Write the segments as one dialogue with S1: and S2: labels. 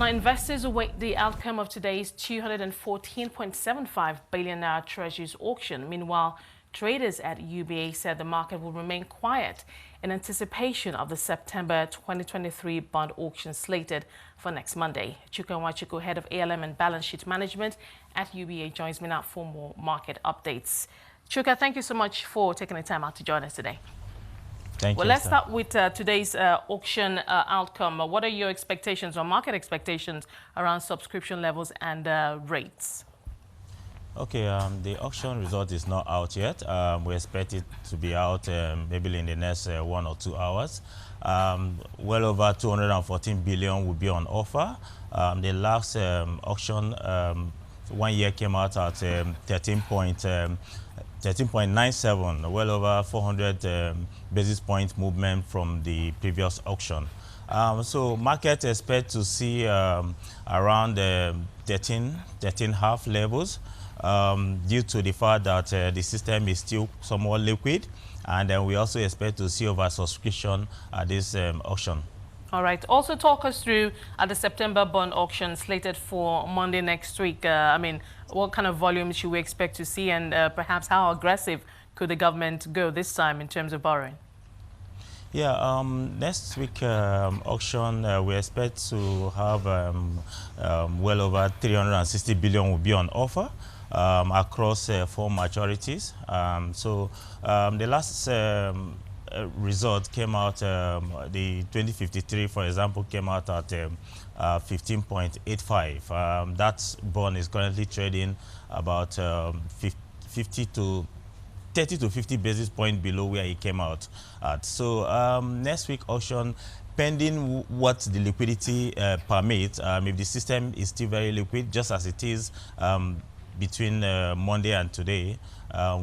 S1: Now, investors await the outcome of today's 214.75 billion naira treasuries auction. Meanwhile, traders at UBA said the market will remain quiet in anticipation of the September 2023 bond auction slated for next Monday. Chuka Nwachukwu, head of ALM and balance sheet management at UBA, joins me now for more market updates. Chuka, thank you so much for taking the time out to join us today.
S2: Thank you.
S1: Let's start with today's auction outcome. What are your expectations or market expectations around subscription levels and rates?
S2: Okay, the auction result is not out yet. We expect it to be out maybe in the next 1 or 2 hours. Well over 214 billion will be on offer. The last auction 1 year came out at 13.97, well over 400 basis point movement from the previous auction. So market expect to see around 13.5 levels due to the fact that the system is still somewhat liquid, and then we also expect to see oversubscription at this auction.
S1: All right. Also talk us through the September bond auction slated for Monday next week. I mean, what kind of volume should we expect to see, and perhaps how aggressive could the government go this time in terms of borrowing?
S2: Yeah, next week auction, we expect to have well over 360 billion will be on offer across 4 maturities. The last result came out, the 2053, for example, came out at 15.85. That bond is currently trading about 30 to 50 basis points below where it came out at. So next week auction, pending what the liquidity permits, if the system is still very liquid, just as it is between Monday and today,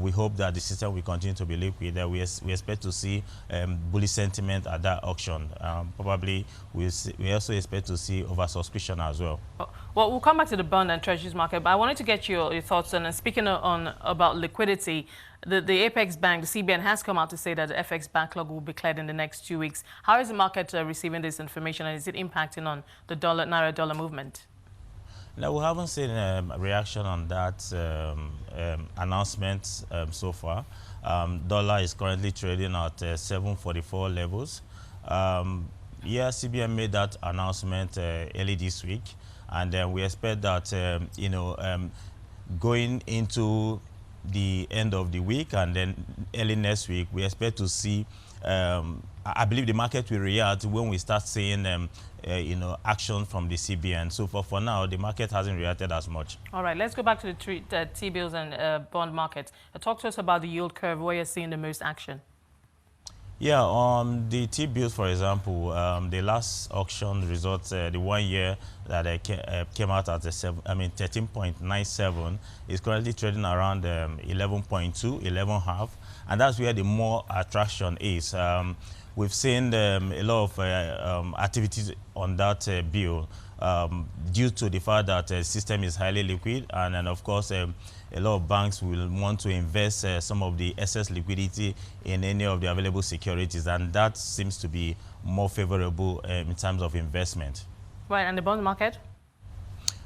S2: we hope that the system will continue to be liquid. We expect to see bullish sentiment at that auction. Probably we also expect to see oversubscription as well.
S1: Well, we'll come back to the bond and treasuries market, but I wanted to get your thoughts on, and speaking about liquidity, the Apex Bank, the CBN, has come out to say that the FX backlog will be cleared in the next 2 weeks. How is the market receiving this information, and is it impacting on the naira-dollar movement?
S2: No, we haven't seen a reaction on that announcement so far. Dollar is currently trading at 744 levels. Yeah, CBN made that announcement early this week, and we expect that going into the end of the week and then early next week, we expect to see. I believe the market will react when we start seeing action from the CBN. So for now, the market hasn't reacted as much. All
S1: right, let's go back to the T-bills and bond market. Talk to us about the yield curve, where you're seeing the most action. Yeah,
S2: on the T-bills, for example, the last auction results, the 1 year that came out at 13.97 is currently trading around 11.2, 11.5, and that's where the more attraction is. We've seen a lot of activities on that bill due to the fact that the system is highly liquid, and then of course a lot of banks will want to invest some of the excess liquidity in any of the available securities, and that seems to be more favorable in terms of investment.
S1: Right, and the bond market?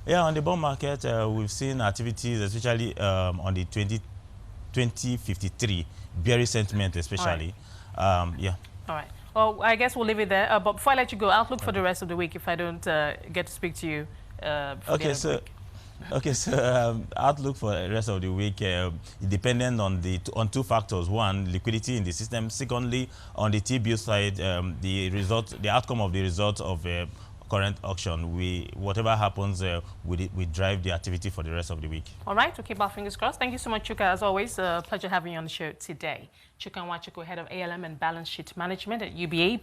S2: Yeah, on the bond market, we've seen activities, especially on the 2053 bearish sentiment, especially.
S1: Right.
S2: Yeah.
S1: All right. Well, I guess we'll leave it there. But before I let you go, outlook for the rest of the week if I don't get to speak to you.
S2: Okay, so outlook for the rest of the week dependent on 2 factors. One, liquidity in the system. Secondly, on the T-bill side, the outcome of the result of current auction. Whatever happens, we drive the activity for the rest of the week.
S1: All right, we'll keep our fingers crossed. Thank you so much, Chuka. As always, pleasure having you on the show today. Chuka Nwachukwu, head of ALM and balance sheet management at UBA.